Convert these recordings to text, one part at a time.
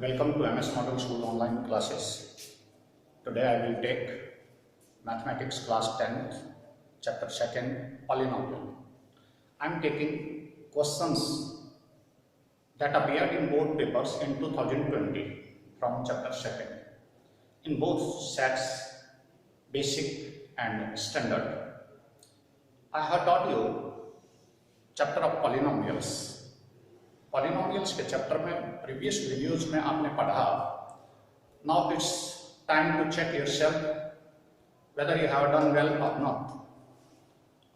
Welcome to MS Model School online classes. Today I will take Mathematics class 10th, chapter 2nd, Polynomial. I am taking questions that appeared in board papers in 2020 from chapter 2nd in both sets, basic and standard. I have taught you chapter of polynomials. Polynomials के chapter में previous videos में आपने पढ़ा. Now it's time to check yourself whether you have done well or not.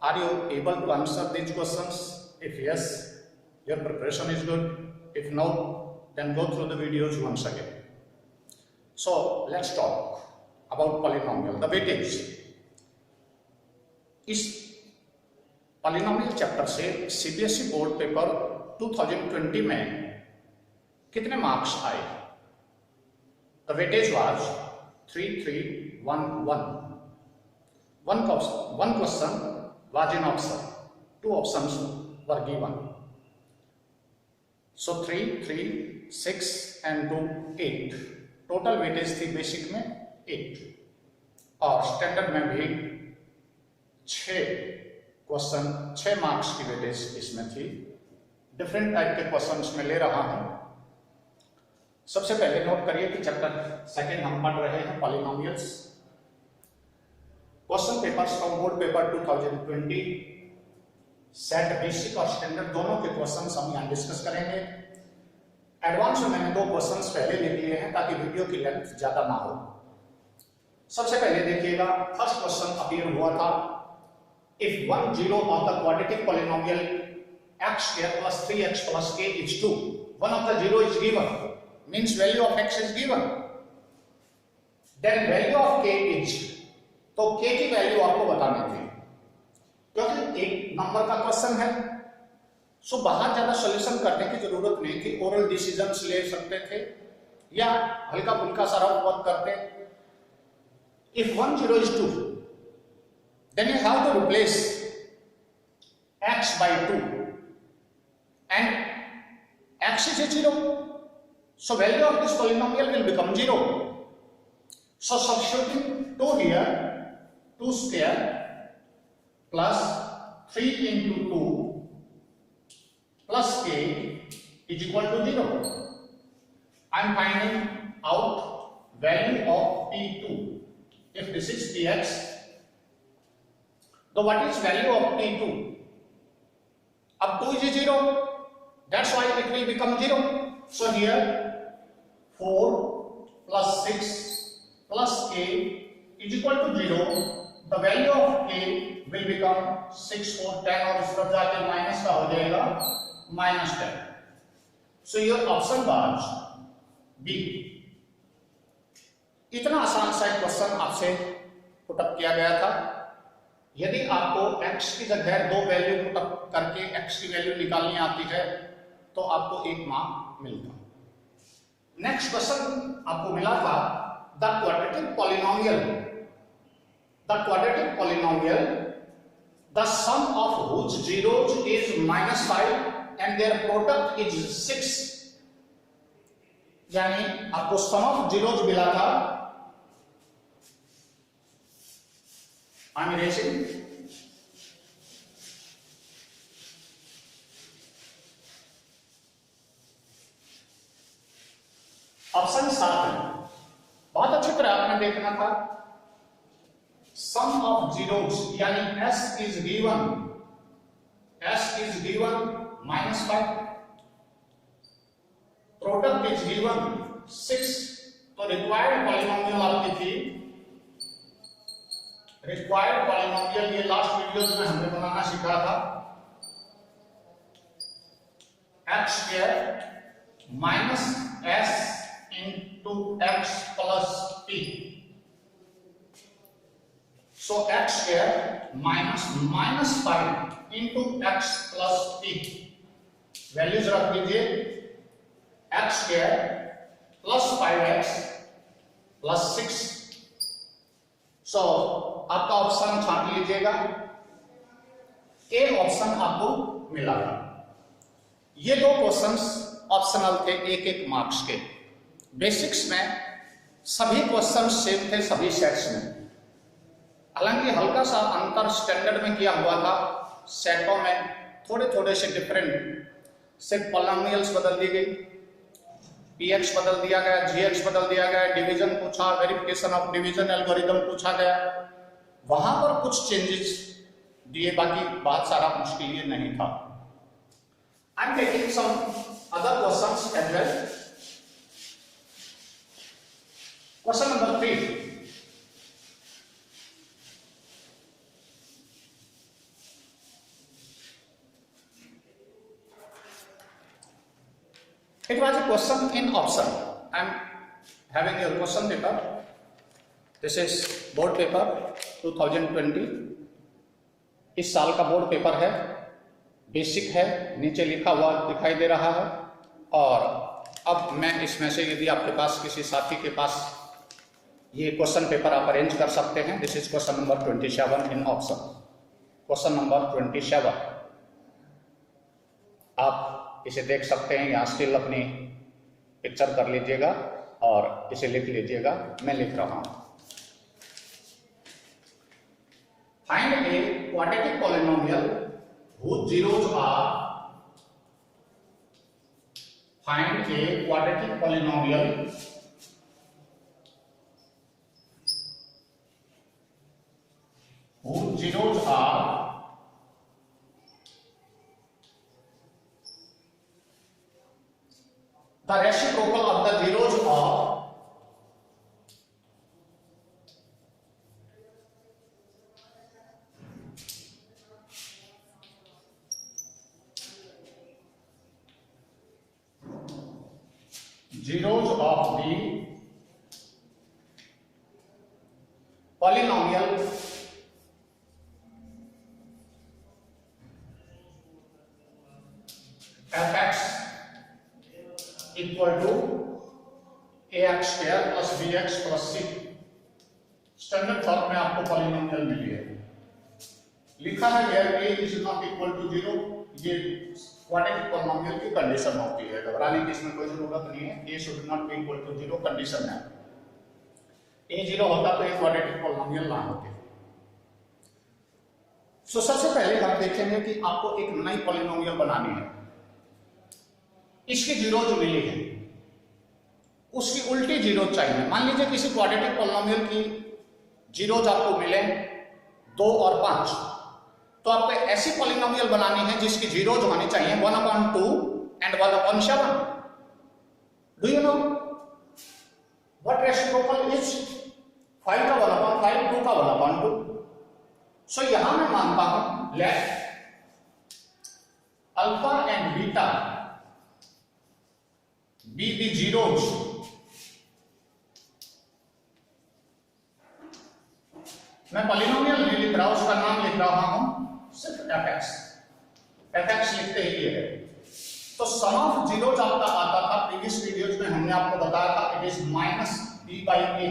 Are you able to answer these questions? If yes, your preparation is good. If no, then go through the videos once again. So let's talk about polynomial. The weightage. इस polynomial chapter से CBSE board paper 2020 में कितने marks आए? The weightage was 3311. One question was in option. Two options were given. So 3, 3, 6 and 2, 8. Total weightage थी basic में 8 और standard में भी 6 मार्क्स की वेटेज इसमें थी. डिफरेंट टाइप के क्वेश्चंस में ले रहा हूं. सबसे पहले नोट करिए कि चैप्टर 2 हम पढ़ रहे हैं polynomials. Question papers from board paper 2020 set basic और स्टैंडर्ड दोनों के क्वेश्चंस हम यहां डिस्कस करेंगे. एडवांस में मैंने 2 क्वेश्चंस पहले लिख लिए हैं ताकि वीडियो की लेंथ ज्यादा ना हो. सबसे पहले देखिएगा, फर्स्ट क्वेश्चन अपीयर हुआ था. If 1 0 of the quadratic polynomial x square plus 3x plus k is 2. One of the 0 is given, means value of x is given. Then value of k is, तो k की value आपको बतानी थी क्योंकि एक number का question है. सो बाहर ज्यादा सॉल्यूशन करने की जरूरत नहीं थी. ओरल डिसीजंस ले सकते थे या हल्का फुल्का सा रफ वर्क करते. If 1 0 is 2, then you have to replace x by 2. And x is a 0, so value of this polynomial will become 0. So substituting 2 here, 2 square plus 3 into 2 plus k is equal to 0. I am finding out value of p2. If this is px, so what is value of p2? Up 2 is 0. That's why it will become 0. So here 4 plus 6 plus k is equal to 0. The value of k will become 6 4 10 और इस तरफ जाके minus का हो जाएगा -10. So your option was B. इतना आसान सा क्वेश्चन आपसे पुट अप किया गया था. यदि आपको x की जगह 2 वैल्यू पुट अप करके x की वैल्यू निकालनी आती है तो आपको 1 मार्क मिलता. नेक्स्ट क्वेश्चन आपको मिला था the quadratic polynomial the sum of which zeros is -5 and their product is 6. यानी आपको सम ऑफ zeros मिला था. I M erasing. ऑप्शन 7 है. बहुत अच्छी तरह आपने देखना था. सम ऑफ zeros यानी s is given -5, product is given 6. तो रिक्वायर्ड पॉलिनोमियल आपकी थी. रिक्वायर्ड पॉलिनोमियल ये लास्ट वीडियोस में हमने बनाना सीखा था. x square minus s into x plus p. So x square minus -5 into x plus p. Values रख दीजिए. x square plus 5x plus 6. So आपका ऑप्शन छांट लीजिएगा. ए ऑप्शन आपको मिला. ये 2 क्वेश्चंस ऑप्शनल थे 1-1 मार्क्स के. बेसिक्स में सभी क्वेश्चन सेम थे सभी सेट्स में, हालांकि हल्का सा अंतर स्टैंडर्ड में किया हुआ था। सेटों में थोड़े थोड़े से डिफरेंट, सिर्फ पॉलिनोमियल्स बदल दी गई, पीएक्स बदल दिया गया, जीएक्स बदल दिया गया, डिवीजन पूछा, वेरिफिकेशन ऑफ डिवीजन एल्गोरिदम पूछा गया, वहां पर कुछ चेंजेस दिए, बाकी बहुत सारा मुश्किल ये नहीं था। I am taking some other questions as well. Question number 3, it was a question in option. I am having your question paper. This is board paper 2020. इस साल का बोर्ड पेपर है, बेसिक है, नीचे लिखा हुआ दिखाई दे रहा है। और अब मैं इसमें से, यदि आपके पास किसी साथी के पास ये क्वेश्चन पेपर आप अरेंज कर सकते हैं। This is question number 27 in option. Question number 27 आप इसे देख सकते हैं, यहाँ स्टिल अपनी पिक्चर कर लीजिएगा और इसे लिख लीजिएगा। मैं लिख रहा हूं, find a quadratic polynomial whose zeros are, find a quadratic polynomial whose zeros are the reciprocal of the zeros of zeros of the polynomial fx equal to ax square plus bx plus c। Standard form में आपको polynomial मिली है, लिखा है where a is not equal to 0। ये quadratic polynomial की condition होती है, घबराने की इसमें कोई जरूरत नहीं है। a should not be equal to 0 condition है। a 0 होता तो ये क्वाड्रेटिक पॉलिनोमियल ना होती। सो सबसे पहले हम देखेंगे कि आपको एक नई पॉलिनोमियल बनानी है, इसकी जीरोज मिली है, उसकी उल्टी जीरोज चाहिए। मान लीजिए किसी क्वाड्रेटिक पॉलिनोमियल की जीरोज आपको मिले 2 और 5, तो आपको ऐसी पॉलिनोमियल बनानी है जिसकी जीरोज होनी चाहिए 1/2 and 1/7। Do you know what reciprocal is? 5 का 1/5, 2 का 1/2। सो यहां मैं मानता हूं let alpha and beta be the zeros मैं पॉलिनोमियल नहीं लिख रहा, उसका नाम लिख रहा हूं सिर्फ fx। fx लिखते ही ये है। तो सम ऑफ जीरोज आपका आता था प्रीवियस वीडियोज में, हमने आपको बताया था it is -b/a।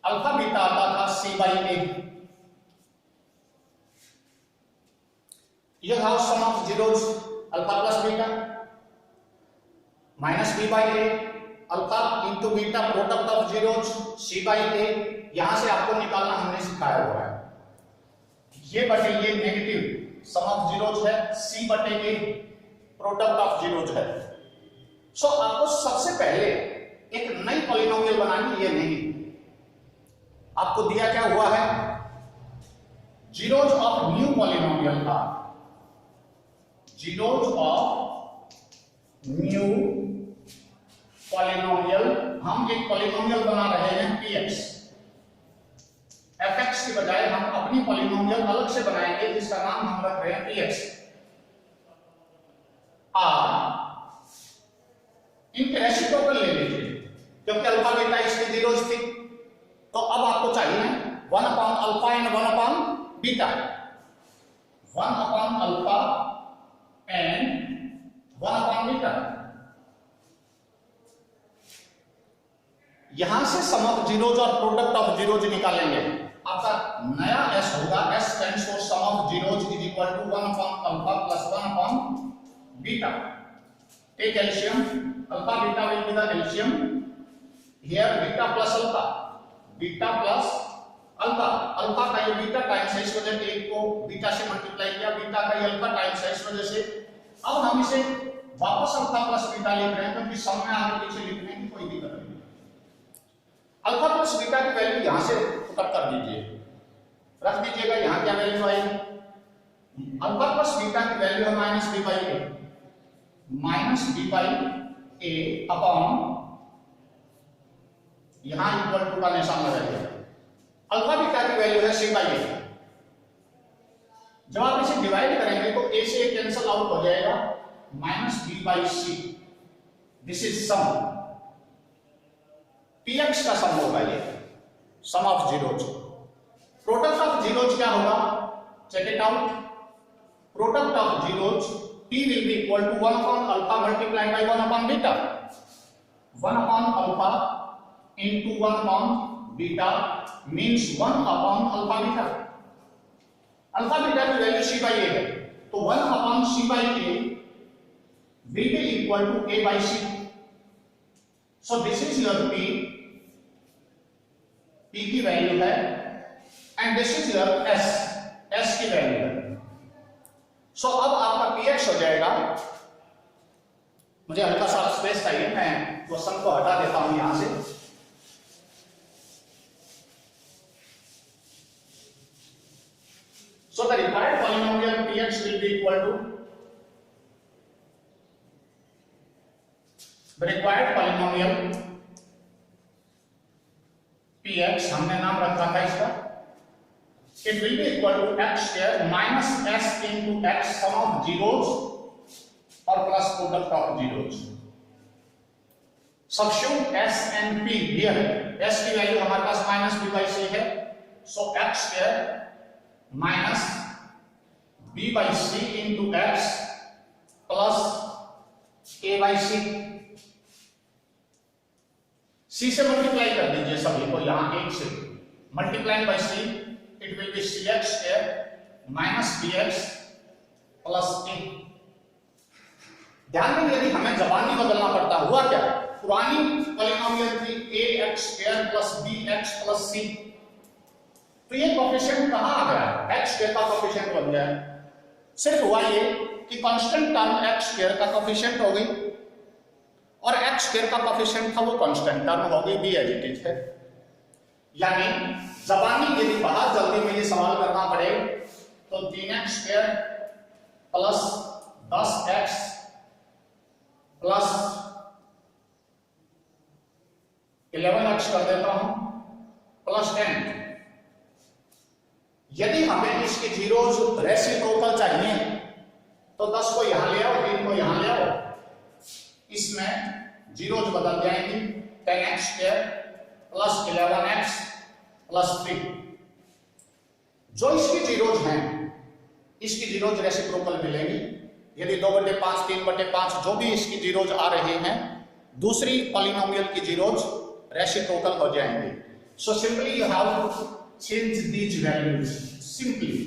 Alpha beta आता था c/a। यह how sum of zeros alpha plus beta -b/a, alpha into beta product of zeros c/a। यहां से आपको निकालना हमने सिखाया हुआ है। ये बटे ये नेगेटिव सम ऑफ जीरोज है, c/a प्रोडक्ट ऑफ जीरोज है। सो आपको सबसे पहले एक नई पॉलिनोमियल बनानी, ये नहीं, आपको दिया क्या हुआ है, जीरोज ऑफ न्यू पॉलिनोमियल था, जीरोज ऑफ न्यू पॉलिनोमियल। हम एक पॉलिनोमियल बना रहे हैं px, fx की बजाय हम अपनी पॉलिनोमियल अलग से बनाएंगे जिसका नाम हम रख रहे हैं px। इनके रेसिप्रोकल ले लीजिए, क्योंकि अल्फा बीटा इसकी जीरोज थी, तो अब आपको चाहिए 1/अल्फा एंड 1/बीटा। 1/अल्फा एंड 1/बीटा। यहां से सम ऑफ जीरोज और प्रोडक्ट ऑफ जीरोज निकालेंगे। आपका नया s होगा, s stands for sum of zeros is equal to 1/अल्फा प्लस 1/बीटा। Take LCM, alpha beta will be the LCM. Here beta plus alpha, beta plus alpha, alpha का ये beta times है, इस वजह से एक को बीटा से मल्टीप्लाई किया, बीटा का ये अल्फा टाइम्स है, इस वजह से अब हम इसे वापस अल्फा प्लस बीटा लिख रहे हैं, क्योंकि सम में आगे पीछे लिखने की कोई दिक्कत नहीं। अल्फा प्लस बीटा की वैल्यू यहां से पुटअप कर दीजिए, रख दीजिएगा। यहां क्या वैल्यू आएगी? अल्फा प्लस बीटा की वैल्यू है minus b by a, minus b by a upon, यहां इक्वल टू का निशान लगाइए। अल्फा बीटा की वैल्यू है सी बाई ए। जब आप इसे डिवाइड करेंगे तो ए से ए कैंसिल आउट हो जाएगा, minus b by c. This is sum, px का सम होगा ये, sum of zeros. Product of zeros क्या होगा? Check it out. Product of zeros p will be equal to 1 upon alpha multiplied by 1 upon beta. 1 upon alpha into 1 upon beta means 1 upon alpha beta. Alpha beta की value c by a है, तो 1 upon c by a will be equal to a by c. So this is your p की value है, and this is your s की value है। सो अब आपका px हो जाएगा, मुझे हल्का सा स्पेस चाहिए, मैं क्वेश्चन को हटा देता हूं यहां से। So the required polynomial px will be equal to, the required polynomial px हमने नाम रखा था इसका, it will be equal to x square minus s into x sum of zeros और plus product of zeros. Substitute s and p here. s की value हमारे पास minus b by c है, so x square minus b by c into x plus a by c. c से multiply कर दीजिए सभी को, यहां 1 से multiply by c, it will be cx square minus bx plus a. ध्यान दें, यदि हमें जबानी बदलना पड़ता, हुआ क्या? पुरानी पॉलिनोमियल थी ax square plus bx plus c, तो ये कोफिशिएंट कहां आ गया? x स्क्वायर का कोफिशिएंट बन गया। सिर्फ हुआ ये कि कांस्टेंट टर्म x स्क्वायर का कोफिशिएंट हो गई, और x स्क्वायर का कोफिशिएंट था वो कांस्टेंट टर्म हो गई, b एज इट इज है। यानी जबानी यदि बाहर जल्दी में ये सवाल करना पड़े तो 3x square plus 10x plus 11x कर देता हूं प्लस 10। यदि हमें इसके जीरोज रेसिप्रोकल चाहिए तो 10 को यहां ले आओ, 3 को यहां ले आओ, इसमें जीरोज बदल जाएंगी, 10x square plus 11x plus 3। जो इसकी जीरोज हैं, इसकी जीरोज रेसिप्रोकल मिलेंगी। यदि 2/5 3/5 जो भी इसकी जीरोज आ रहे हैं, दूसरी पॉलिनोमियल की जीरोज रेसिप्रोकल हो जाएंगे। So simply you have to change these values, simply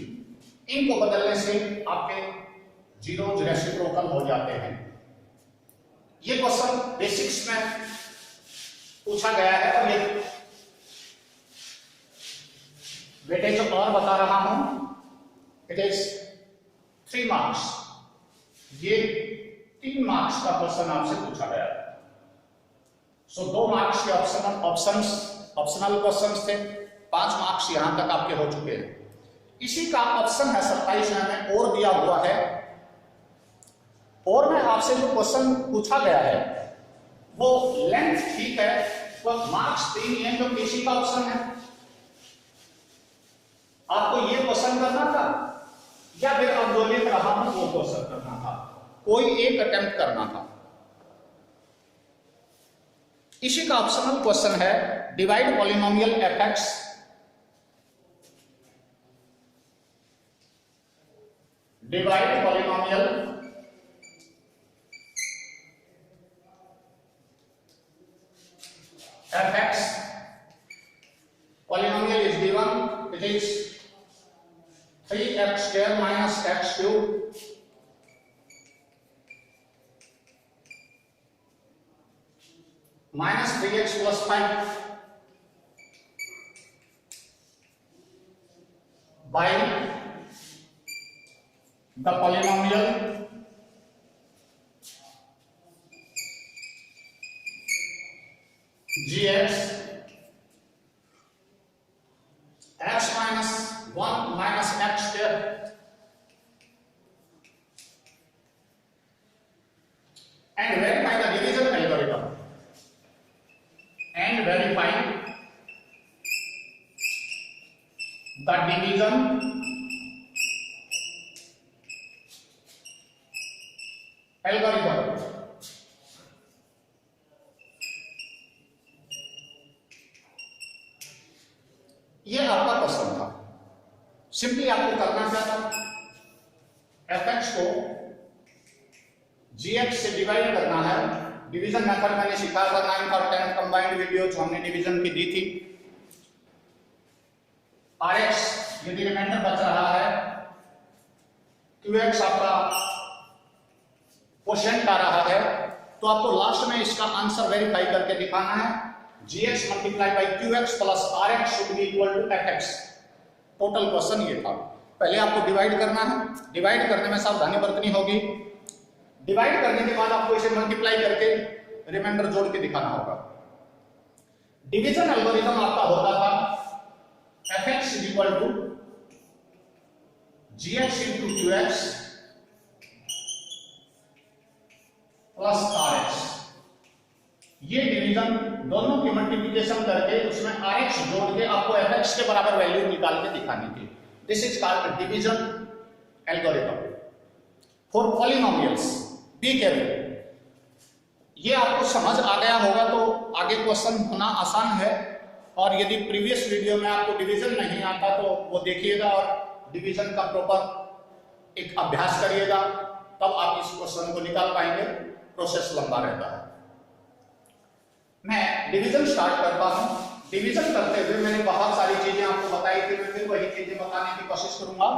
इनको बदलने से आपके जीरोज रेसिप्रोकल हो जाते हैं। ये क्वेश्चन बेसिक्स में पूछा गया है, और ये वेटेज और बता रहा हूं, इट इज 3 मार्क्स। ये 3 मार्क्स का क्वेश्चन आपसे पूछा गया है। सो 2 मार्क्स के ऑप्शनल क्वेश्चंस थे, 5 मार्क्स यहां तक आपके हो चुके हैं। इसी का ऑप्शन है 27 में और दिया हुआ है, और में आपसे जो क्वेश्चन पूछा गया है वो लेंथ ठीक है, वो मार्क्स 3 है, जो इसी का ऑप्शन है। आपको ये क्वेश्चन करना था, या फिर अब जो लिख रहा हूं वो क्वेश्चन करना था, कोई एक अटेम्प्ट करना था। इसी का ऑप्शनल क्वेश्चन है, divide polynomial fx divide polynomial fx, polynomial is given, it is 3x square minus x cube minus 3x plus 5 by the polynomial gx x minus 1 minus x square and verify the division algorithm and verify the division algorithm. ये आपका question था। Simply आपको करना क्या था, fx को gx से divide करना है। डिवीजन मेथड मैंने सिखाया था 9th और 10th कंबाइंड वीडियो जो हमने डिवीजन की दी थी। rx यदि रिमाइंडर बच रहा है, qx आपका क्वोशिएंट आ रहा है, तो आपको लास्ट में इसका आंसर वेरीफाई करके दिखाना है। gx multiply by qx plus rx should be equal to fx। Total question ये था। पहले आपको डिवाइड करना है, डिवाइड करने में सावधानी बरतनी होगी। डिवाइड करने के बाद आपको इसे मल्टीप्लाई करके रिमाइंडर जोड़ के दिखाना होगा। डिवीजन एल्गोरिथम आपका होता था fx is equal to gx into qx plus rx। ये डिवीजन दोनों की मल्टीप्लिकेशन करके उसमें rx जोड़ के आपको fx के बराबर वैल्यू निकाल के दिखानी थी। This is called division algorithm for polynomials. Be careful. ये आपको समझ आ गया होगा तो आगे क्वेश्चन होना आसान है। और यदि प्रीवियस वीडियो में आपको डिवीजन नहीं आता तो वो देखिएगा और डिवीजन का प्रॉपर एक अभ्यास करिएगा, तब आप इस क्वेश्चन को निकाल पाएंगे। प्रोसेस लंबा रहता है। मैं डिवीजन स्टार्ट करता हूं। डिवीजन करते हुए मैंने बहुत सारी चीजें आपको बताई थी, मैं फिर वही चीजें बताने की कोशिश करूंगा।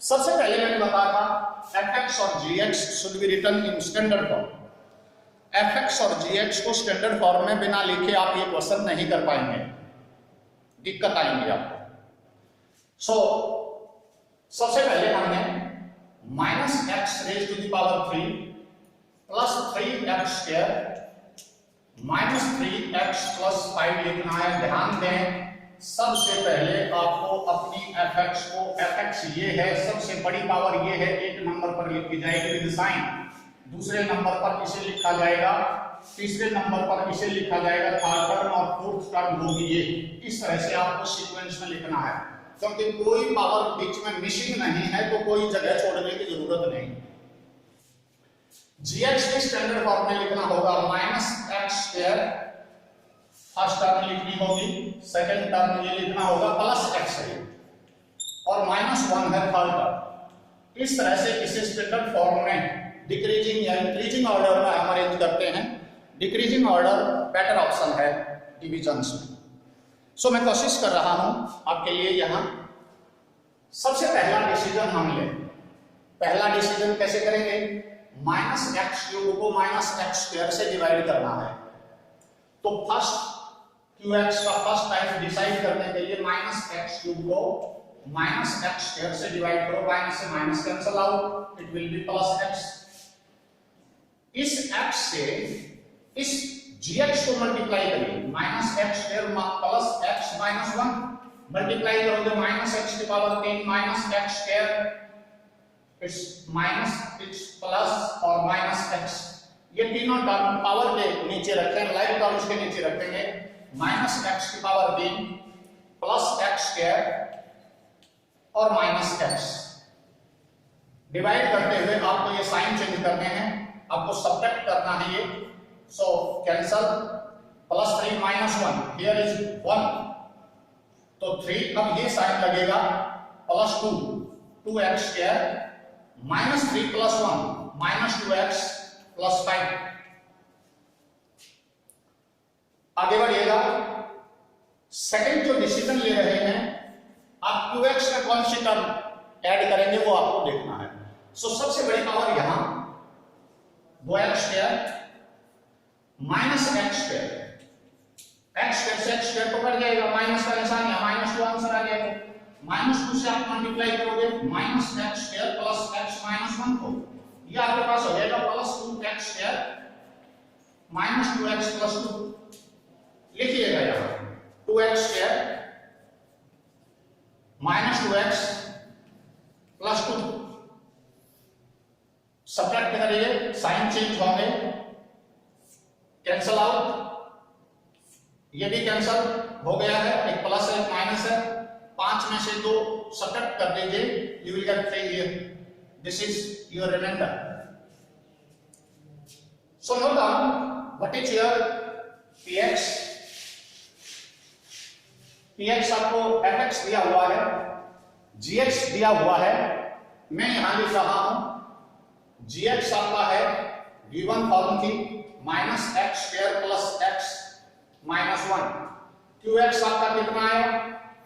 सबसे पहले मैंने बताया था fx और gx should be written in standard form. fx और gx को स्टैंडर्ड फॉर्म में बिना लिखे आप ये क्वेश्चन नहीं कर पाएंगे, दिक्कत आएंगी आपको। सबसे पहले हमने minus x raise to the power 3 plus 3x square minus 3x plus 5 लिखना है। ध्यान दें, सबसे पहले आपको अपनी fx को, fx ये है, सबसे बड़ी पावर ये है, एक नंबर पर लिखी जाएगी विद साइन, दूसरे नंबर पर इसे लिखा जाएगा, तीसरे नंबर पर इसे लिखा जाएगा, थर्ड टर्म और फोर्थ टर्म होगी ये। इस तरह से आपको सीक्वेंस में लिखना है, क्योंकि कोई पावर बीच में मिसिंग नहीं है तो कोई जगह छोड़ने की जरूरत नहीं। gx के स्टैंडर्ड फॉर्म में लिखना होगा minus x square, first term लिखनी होगी, सेकंड टर्म ये लिखना होगा प्लस एक्स है और माइनस 1 है थर्ड टर्म। इस तरह से इसे स्टैंडर्ड फॉर्म में डिक्रीजिंग या इंक्रीजिंग ऑर्डर में हम अरेंज करते हैं। डिक्रीजिंग ऑर्डर बेटर ऑप्शन है डिविजन्स में। मैं कोशिश कर रहा हूं आपके लिए। यहां सबसे पहला डिसीजन हम ले। पहला डिसीजन कैसे करेंगे, माइनस एक्स क्यूब को माइनस एक्स स्क्वायर से डिवाइड करना है। तो फर्स्ट qx का फर्स्ट टाइप डिसाइड करने के लिए माइनस एक्स क्यूब को माइनस एक्स स्क्वायर से डिवाइड करो। माइनस से minus cancel out, it will be plus x. इस x से इस gx को मल्टीप्लाई करिए, minus x square plus x minus 1 multiply करोगे माइनस एक्स की power 3 minus x square, it's minus it's plus और माइनस एक्स। ये तीनों टर्म पावर के नीचे रखें, लाइव टर्म्स के नीचे रखेंगे। माइनस एक्स की पावर 3 प्लस एक्स स्क्वायर और माइनस एक्स। डिवाइड करते हुए आपको ये साइन चेंज करने हैं, आपको सब्ट्रैक्ट करना है ये। So cancel, plus 3 minus 1, here is 1 तो 3, अब ये साइन लगेगा plus 2, 2x square minus 3 plus 1 minus 2x plus 5। आगे बढ़िएगा। सेकंड जो डिसीजन ले रहे हैं आप qx में कौन सी टर्म ऐड करेंगे वो आपको देखना है। सबसे बड़ी पावर यहां 2x square minus x square, x square से एक्स स्क्वायर तो कट जाएगा, माइनस का निशान है, माइनस 2 आंसर आ जाएगा। -2 से आप मल्टीप्लाई करोगे minus x square plus x minus 1 को, ये आपके पास हो जाएगा plus 2x square minus 2x plus 2। लिखिएगा यहाँ 2x square minus 2x plus 2, subtract करिए, साइन चेंज होंगे, कैंसल आउट, ये भी कैंसल हो गया है, एक प्लस है एक माइनस है, 5 में से 2 सब्ट्रैक्ट कर दीजिए, you will get 3 here, this is your remainder. So note down what is your px, px आपको fx दिया हुआ है, gx दिया हुआ है, मैं यहां लिख रहा हूं gx आपका है v1 फॉर्म की minus x square plus x minus 1, qx आपका कितना है,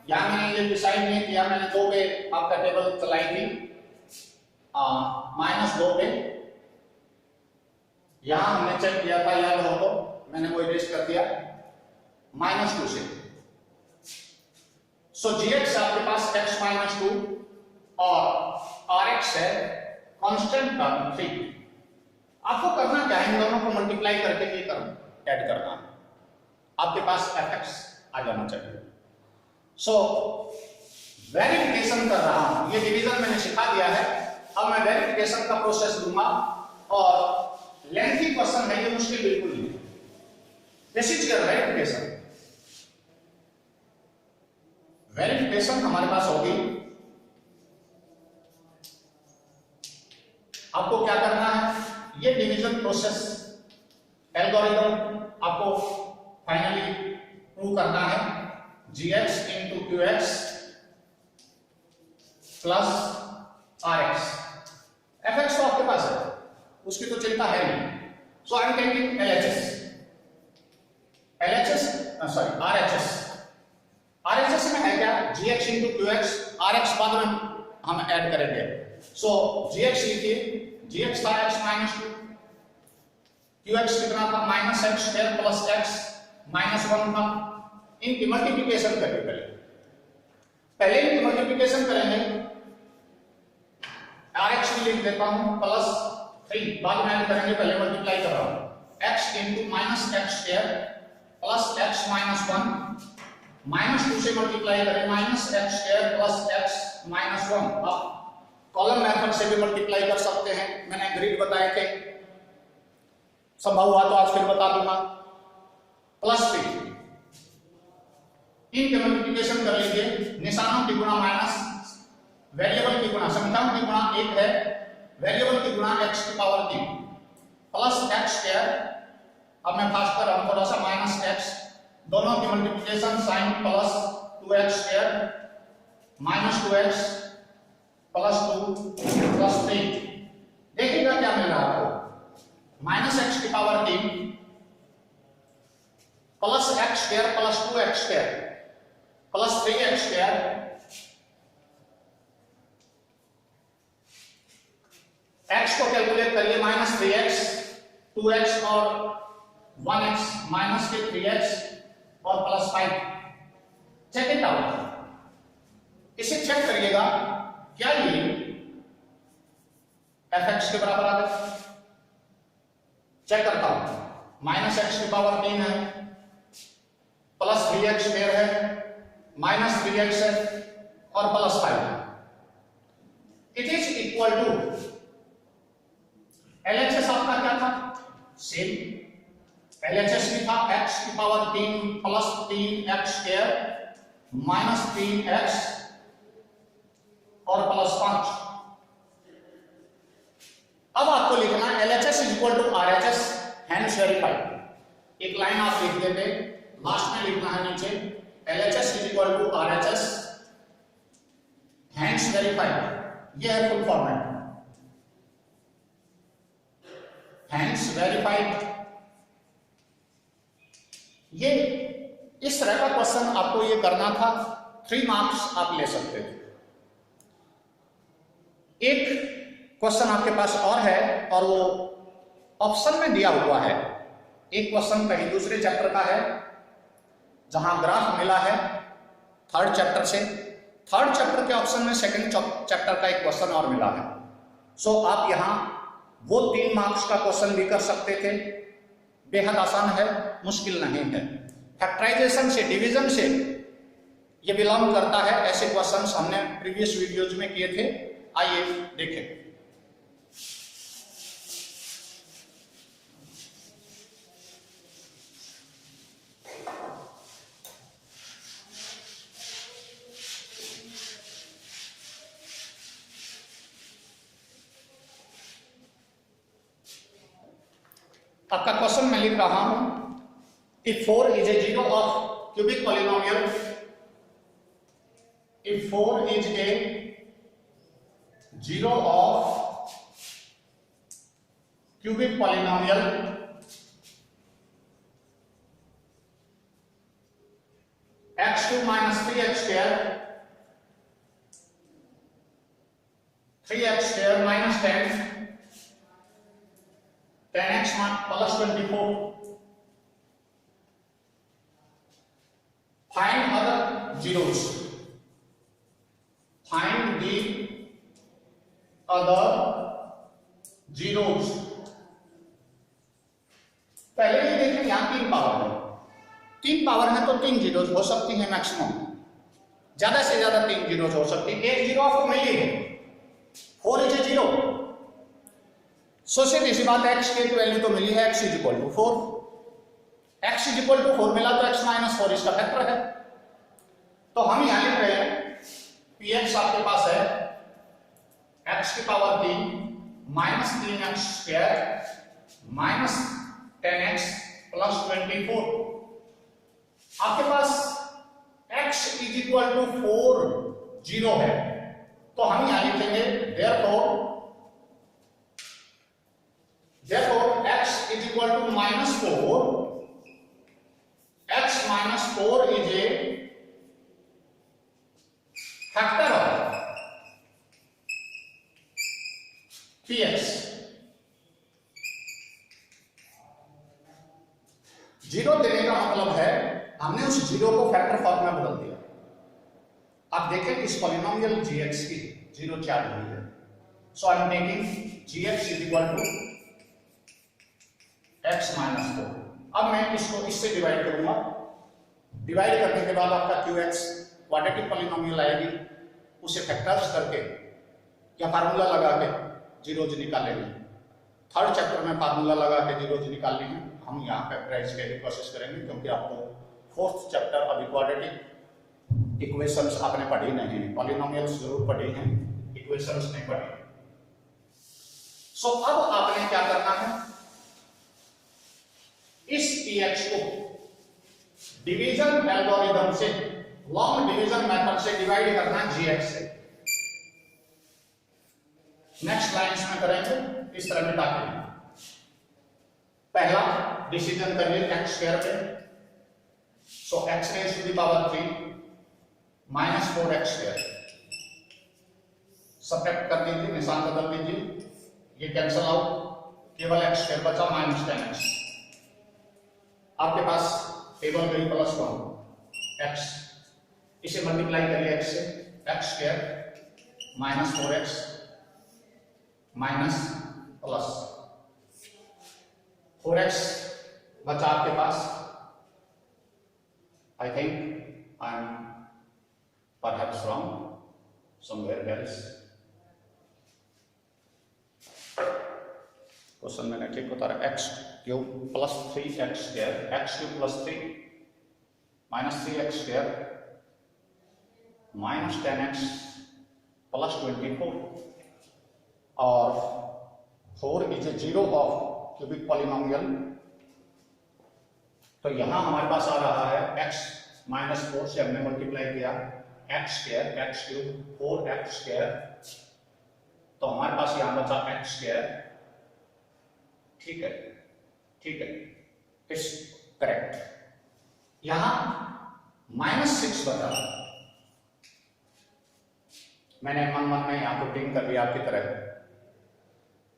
यहां मैंने ये डिसाइड नहीं किया, मैंने 2 पे आपका टेबल चलाई थी, -2 पे, यहां हमने चेक किया था, याद हो तो मैंने वो इरेज कर दिया, -2 से। सो gx आपके पास x माइनस 2 और rx है कांस्टेंट टर्म 3। आपको करना क्या है, इन दोनों को मल्टीप्लाई करके ये टर्म ऐड करना है, आपके पास fx आ जाना चाहिए। सो वेरिफिकेशन कर रहा हूं, ये डिवीजन मैंने सिखा दिया है, अब मैं वेरिफिकेशन का प्रोसेस दूंगा, और लेंथी क्वेश्चन है, ये मुश्किल बिल्कुल नहीं है। This is your verification. Verification हमारे पास होगी, आपको क्या करना है, ये डिवीजन प्रोसेस एल्गोरिथम आपको फाइनली प्रूव करना है, gx into qx plus rx, fx तो आपके पास है, उसकी तो चिंता है नहीं। सो आई एम टेकिंग RHS में है क्या, gx into qx, rx बाद में हम ऐड करेंगे। सो gx लिखिए, gx था x माइनस 2, qx कितना था minus x square plus x minus 1 था, इनकी मल्टीप्लिकेशन करेंगे, पहले इनकी मल्टीप्लिकेशन करेंगे, rx भी लिख देता हूं प्लस 3, बाद में ऐड करेंगे, पहले मल्टीप्लाई कर रहा हूं, x into minus x square plus x minus 1, -2 से मल्टीप्लाई करें minus x square plus x minus 1। आप कॉलम मेथड से भी मल्टीप्लाई कर सकते हैं, मैंने ग्रिड बताए थे, संभव हुआ तो आज फिर बता दूंगा, प्लस 3, इनके मल्टीप्लिकेशन कर लीजिए, निशानों की गुणा माइनस वेरिएबल की गुणा, संख्याओं की गुणा 1 है, वेरिएबल की गुणा x की पावर 3 प्लस एक्स स्क्वायर, अब मैं फास्ट कर रहा हूं थोड़ा सा, माइनस x, दोनों की multiplication sign plus 2x square minus 2x plus 2 plus 3, देखिएगा क्या मिल रहा है आपको, माइनस एक्स की power 3 plus x square plus 2x square plus 3x square, x को कैलकुलेट करिए, माइनस 3x, 2x और 1x, माइनस के 3x और प्लस 5, चेक इट आउट, इसे चेक करिएगा क्या ये fx के बराबर आ गया, चेक करता हूं, माइनस एक्स की पावर 3 है, प्लस 3x स्क्वायर है, माइनस 3x है और प्लस 5 है, it is equal to LHS आपका क्या था, सेम LHS भी था, x की power 3 plus 3x square minus 3x और प्लस 5। अब आपको लिखना LHS is equal to RHS, hence verified, एक लाइन आप लिख देते, लास्ट में लिखना है नीचे, LHS is equal to RHS, hence verified, ये है फुल फॉर्मेट, हैंस वेरीफाइड। ये इस तरह का क्वेश्चन आपको ये करना था, 3 मार्क्स आप ले सकते थे। एक क्वेश्चन आपके पास और है, और वो ऑप्शन में दिया हुआ है, एक क्वेश्चन कहीं दूसरे चैप्टर का है जहां ग्राफ मिला है थर्ड चैप्टर से, थर्ड चैप्टर के ऑप्शन में सेकंड चैप्टर का एक क्वेश्चन और मिला है। सो आप यहां वो 3 मार्क्स का क्वेश्चन भी कर सकते थे, बेहद आसान है, मुश्किल नहीं है। फैक्टराइजेशन से, डिवीजन से ये बिलोंग करता है। ऐसे क्वेश्चंस हमने प्रीवियस वीडियोज में किए थे, आइए देखें। आपका क्वेश्चन मैं लिख रहा हूं, if 4 is a zero of cubic polynomial, if 4 is a zero of cubic polynomial, x cube minus 3x square, 3x square minus 10, 10x plus 24. Find other zeros. Find the other zeros. पहले ही देखें, यहां 3 power है, 3 power है तो 3 zeros हो सकती है maximum, ज्यादा से ज्यादा 3 जीरोज हो सकती है। एक जीरो आपको मिली है, 4 इज ए जीरो। सो सीधी सी बात, x की वैल्यू तो मिली है, x is equal to 4, x is equal to 4 मिला तो x माइनस 4 इसका फैक्टर है। तो हम यहां लिख रहे हैं px आपके पास है x की power 3 minus 3x square minus 10x plus 24। आपके पास x is equal to 4 zero है, तो हम यहां लिखेंगे therefore x is equal to minus 4, x minus 4 is a factor of px। Zero देने का मतलब है हमने उस जीरो को फैक्टर फॉर्म में बदल दिया। आप देखें इस पॉलिनोमियल gx की जीरो क्या वैल्यू है। So I am taking gx is equal to x minus 4। अब मैं इसको इससे डिवाइड करूंगा, डिवाइड करने के बाद आपका qx क्वाड्रेटिक पॉलिनोमियल आएगी, उसे फैक्टर्स करके या फार्मूला लगा के जीरोज निकालेंगे। थर्ड चैप्टर में फार्मूला लगा के जीरोज निकालने हैं, हम यहाँ फैक्टराइज की कोशिश करेंगे, क्योंकि आपको फोर्थ चैप्टर अभी क्वाड्रेटिक इक्वेशंस आपने पढ़ी नहीं है, पॉलिनोमियल्स जरूर पढ़ी हैं, इक्वेशंस नहीं पढ़ी। सो अब आपने क्या करना है, इस px को डिवीजन एल्गोरिथम से, लॉन्ग डिवीजन मेथड से डिवाइड करना gx से। नेक्स्ट लाइंस में करेंगे, इस तरह मिटा के पहला डिसीजन करिए x स्क्वायर पे। So x raise to the power 3 minus 4x square, subtract कर दीजिए, निशान बदल दीजिए, ये कैंसल आउट, केवल x स्क्वायर बचा माइनस 10x। आपके पास टेबल गई प्लस 1 x, इसे मल्टीप्लाई करिए x से, x square minus 4x minus plus 4x बचा आपके पास। I think I am perhaps wrong somewhere else. Question मैंने ठीक उतारा, x cube plus 3x square, x cube plus 3 minus 3x square minus 10x plus 24, और 4 is a zero of cubic polynomial. तो यहां हमारे पास आ रहा है x माइनस 4 से हमने मल्टीप्लाई किया x square, x cube 4x square, तो हमारे पास यहां बचा x स्क्वायर। ठीक है, ठीक है, इट्स करेक्ट। यहां माइनस 6 बता, मैंने मन में यहां पुटिंग कर दिया आपकी तरह,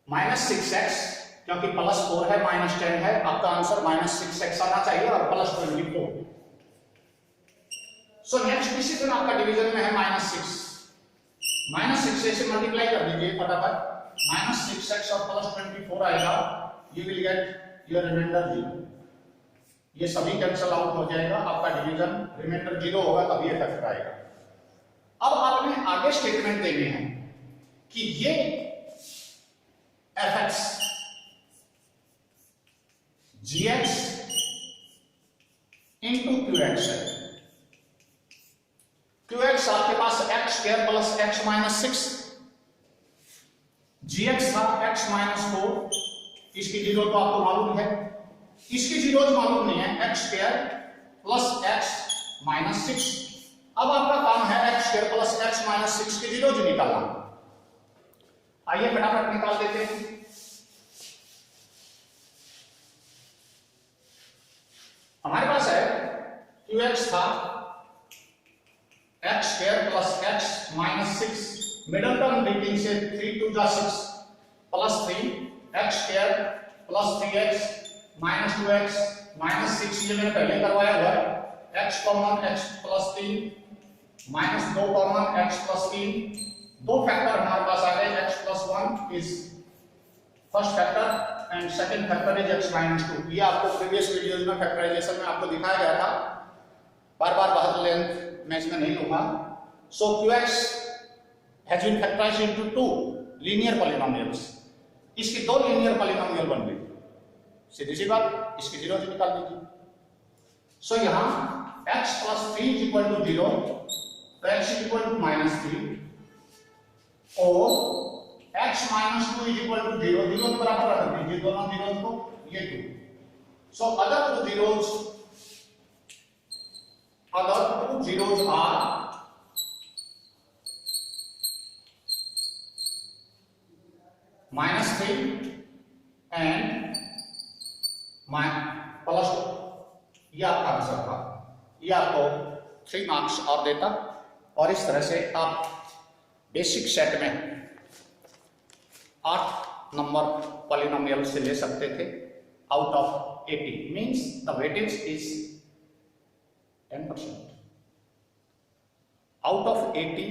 माइनस 6x क्योंकि +4 है, -10 है, आपका आंसर -6x आना चाहिए और +24। सो नेक्स्ट डिसीजन आपका डिवीजन में है -6। -6 से मल्टीप्लाई कर दीजिए फटाफट। -6x और +24 आएगा, you will get your remainder 0। ये सभी कैंसिल आउट हो जाएगा, आपका डिवीजन रिमाइंडर 0 होगा तभी ये फैक्टर आएगा। अब आपने आगे स्टेटमेंट देने हैं कि ये fx gx इंटू qx है। qx आपके पास x² plus x minus 6, gx था x माइनस 4, इसकी जीरो तो आपको मालूम है, इसकी जीरो मालूम नहीं है, x² प्लस x माइनस 6। अब आपका काम है x² प्लस x माइनस 6 की जीरो निकालना। आइए फटाफट निकाल देते हैं। हमारे पास है qx था x² plus x minus 6, middle term breaking से 3 2 6 plus 3 x² plus 3x minus 2x minus 6, ये मैंने पहले करवाया हुआ है। x common x plus 3 minus 2 common x plus 3, दो फैक्टर हमारे पास आ गए। x plus 1 is first factor and second factor is x minus 2। ये आपको प्रीवियस वीडियोस में फैक्टराइजेशन में आपको दिखाया गया था, बार बार बहुत लेंथ मैं इसमें नहीं लूंगा। So qx has been factorized into 2 linear polynomials. इसकी दो लीनियर पॉलिनोमियल बन गई, सीधी सी बात, इसकी जीरो निकाल दीजिए। सो यहां x plus 3 is equal to 0, तो x इज इक्वल टू -3 और x minus 2 is equal to 0, 0 के बराबर रख दीजिए दोनों जीरोस को, ये 2। So other two zeros are -3 and +2। ये आपका आंसर था। ये आपको 3 मार्क्स और देता, और इस तरह से आप बेसिक सेट में 8 नंबर पॉलिनोमियल से ले सकते थे out of 80, means the weightage is 10%। Out of 80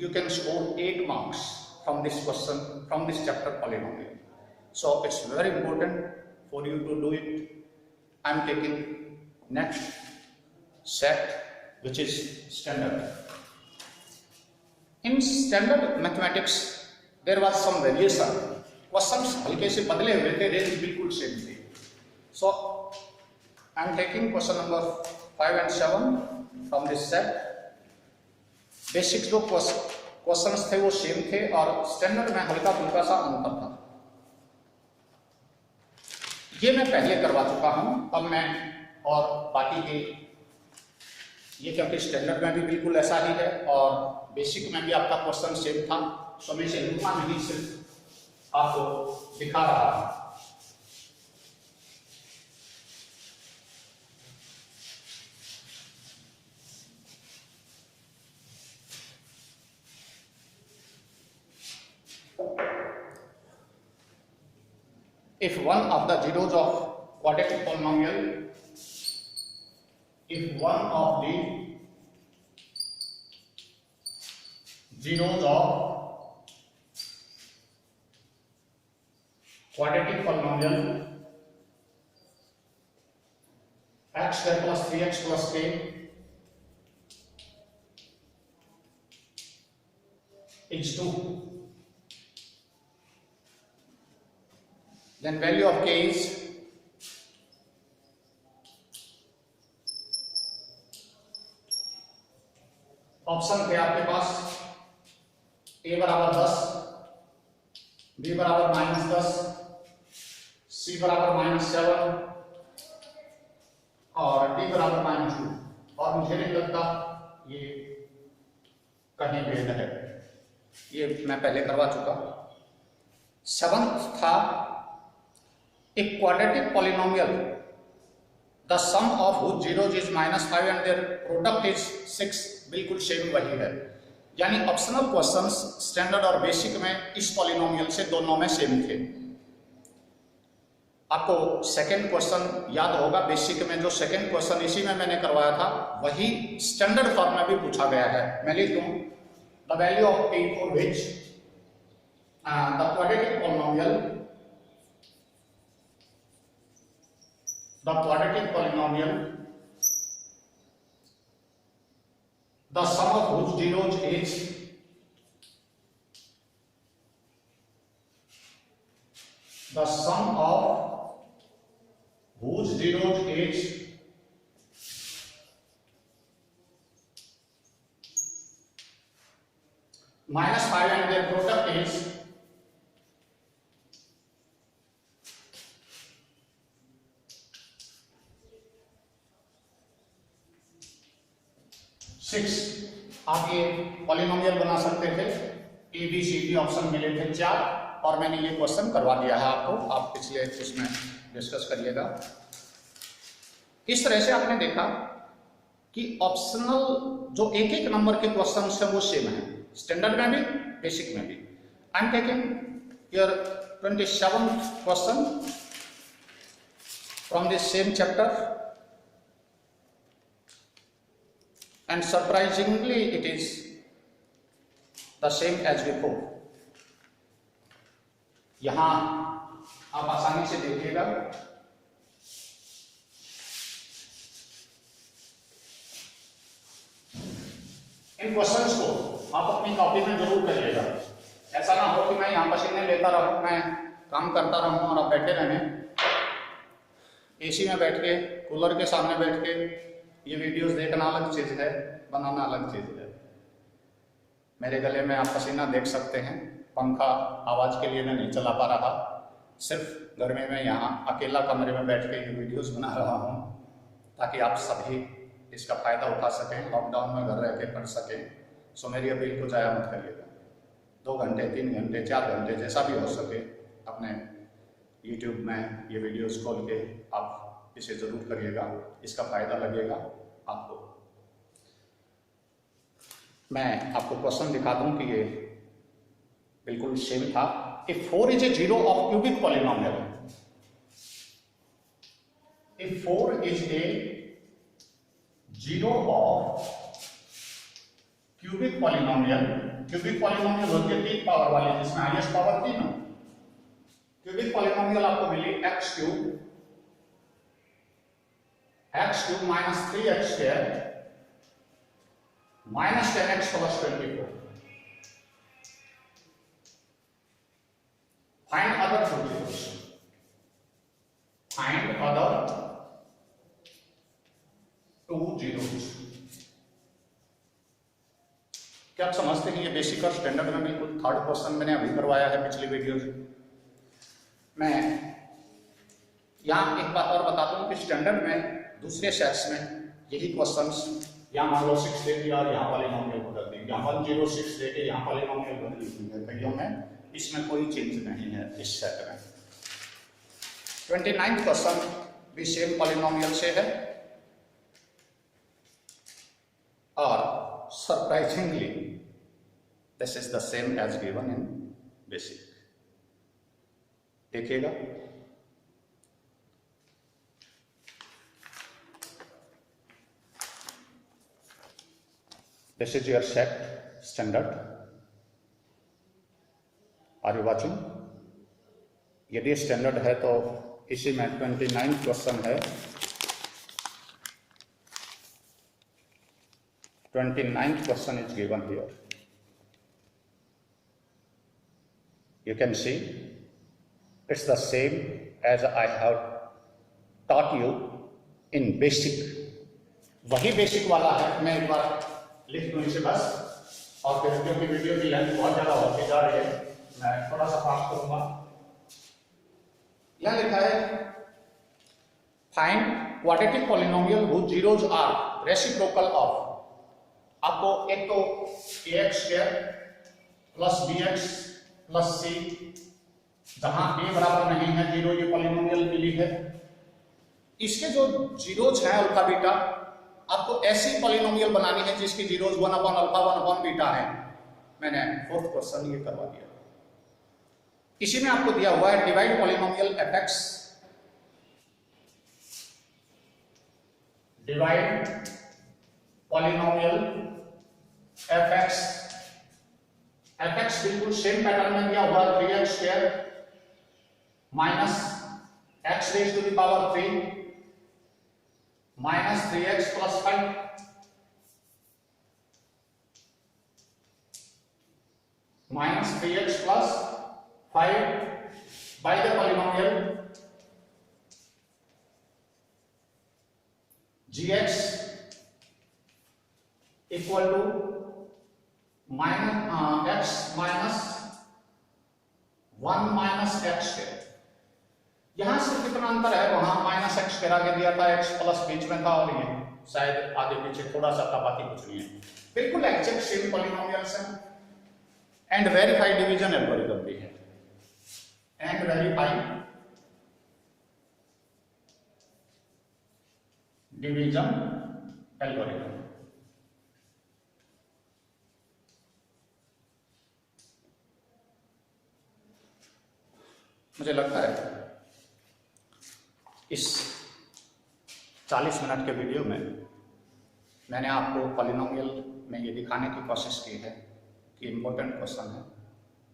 you can score 8 marks from this question, from this chapter polynomial. So it's very important for you to do it. I am taking next set, which is standard. In standard mathematics there was some variation. Questions हल्के से बदले हुए थे, range बिल्कुल same थे। So I am taking question number 5 and 7 from this set. Basic जो questions थे वो सेम थे और स्टैंडर्ड में हल्का फुल्का सा अंतर था। ये मैं पहले करवा चुका हूं, अब मैं और बाकी के ये, क्योंकि स्टैंडर्ड में भी बिल्कुल ऐसा ही है और बेसिक में भी आपका क्वेश्चन सेम था, सो मैं इसे लूंगा नहीं, सिर्फ आपको दिखा रहा हूं। If one of the zeros of quadratic polynomial, if one of the zeros of quadratic polynomial x square plus 3x plus k is 2, then value of k is option थे आपके पास a बराबर 10, b बराबर -10, c बराबर -7 और d बराबर -2, और मुझे नहीं लगता ये कहीं भेद है, ये मैं पहले करवा चुका। 7th था a quadratic polynomial, the sum of whose zeros is -5 and their product is 6, बिल्कुल सेम वही है। यानी ऑप्शनल क्वेश्चंस स्टैंडर्ड और बेसिक में इस पॉलिनोमियल से दोनों में सेम थे। आपको सेकंड क्वेश्चन याद होगा, बेसिक में जो सेकंड क्वेश्चन इसी में मैंने करवाया था वही स्टैंडर्ड फॉर्म में भी पूछा गया है। मैं लिख दूं, the value of p for which the quadratic polynomial the sum of whose zeros is the sum of whose zeros is -5 and their product is six. आप ये पॉलिनोमियल बना सकते थे, A B C D option मिले थे 4 और मैंने ये क्वेश्चन करवा दिया है आपको, आप पिछले उसमें डिस्कस करिएगा। इस तरह से आपने देखा कि ऑप्शनल जो एक एक नंबर के क्वेश्चन है वो सेम है, स्टैंडर्ड में भी बेसिक में भी। आई am taking your 27th question from this same chapter and surprisingly it is the same as before। यहां आप आसानी से देखिएगा, इन क्वेश्चंस को आप अपनी कॉपी में जरूर करिएगा। ऐसा ना हो कि मैं यहां पसीने लेता रहूं, मैं काम करता रहूं और आप बैठे रहें एसी में बैठ के, कूलर के सामने बैठ के। ये वीडियोस देखना अलग चीज है, बनाना अलग चीज है। मेरे गले में आप पसीना देख सकते हैं, पंखा आवाज के लिए मैं नहीं चला पा रहा, सिर्फ घर में मैं यहाँ अकेला कमरे में बैठ के ये वीडियोस बना रहा हूँ ताकि आप सभी इसका फायदा उठा सकें, लॉकडाउन में घर रह के पढ़ सकें। सो मेरी अपील को जाया मत करिएगा, 2 घंटे 3 घंटे 4 घंटे जैसा भी हो सके अपने यूट्यूब में ये वीडियोस खोल के आप इसे जरूर करिएगा, इसका फायदा लगेगा आपको। मैं आपको क्वेश्चन दिखा दूं कि ये बिल्कुल सेम था। If 4 is a zero of cubic polynomial, if 4 is a zero of cubic polynomial, cubic polynomial होती है 3 पावर वाली, जिसमें हाईएस्ट पावर 3 हो। क्यूबिक पॉलिनोमियल आपको मिली x cube minus 3x square minus 10x plus 24। Find other 2 zeros, find other 2 zeros। क्या आप समझते हैं ये बेसिक और स्टैंडर्ड में बिल्कुल थर्ड क्वेश्चन मैंने अभी करवाया है पिछली वीडियो से। मैं यहां एक बात और बताता हूं कि स्टैंडर्ड में दूसरे सेट्स में यही क्वेश्चंस, यहाँ मान लो 6 दे दिया और यहाँ पॉलिनोमियल बदल दी, यहाँ 106 देके यहाँ पॉलिनोमियल बदल दी है कईयों में, इसमें कोई चेंज नहीं है इस सेट में। 29th क्वेश्चन भी सेम पॉलिनोमियल से है और surprisingly this is the same as given in basic. देखिएगा, this is your set standard, are you watching? यदि स्टैंडर्ड है तो इसी में 29th क्वेश्चन है। 29th question is given here, you can see it's the same as I have taught you in basic। वही basic वाला है, मैं एक बार लिख दूं इसे बस, और फिर क्योंकि वीडियो की लेंथ बहुत ज्यादा होती जा रही है मैं थोड़ा सा फास्ट करूंगा। यह लिखा है find quadratic polynomial whose zeros are reciprocal of. आपको एक तो ax square plus bx plus c, जहां a बराबर नहीं है 0, ये पॉलिनोमियल मिली है। इसके जो जीरोज हैं अल्फा बीटा, आपको ऐसी पॉलिनोमियल बनानी है जिसकी zeros 1 upon alpha 1 upon beta है। मैंने 4th क्वेश्चन ये करवा दिया। इसी में आपको दिया हुआ है divide polynomial fx divide polynomial fx, fx बिल्कुल सेम पैटर्न में दिया हुआ 3x square minus x raise to the power 3 minus 3x plus 5 minus 3x plus 5 by the polynomial gx equal to minus x minus 1 minus x square. यहां से कितना अंतर है, वहां माइनस x स्क्वायर आगे दिया था, x प्लस बीच में था और ये शायद आगे पीछे थोड़ा सा तफावत कुछ नहीं है, बिल्कुल एग्जैक्ट सेम पॉलिनोमियल्स हैं। एंड वेरीफाई डिवीजन एल्गोरिथम भी है, एंड वेरीफाई डिवीजन एल्गोरिथम। मुझे लगता है इस 40 मिनट के वीडियो में मैंने आपको पॉलिनोमियल में ये दिखाने की कोशिश की है कि इम्पोर्टेंट क्वेश्चन है,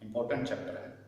इम्पोर्टेंट चैप्टर है।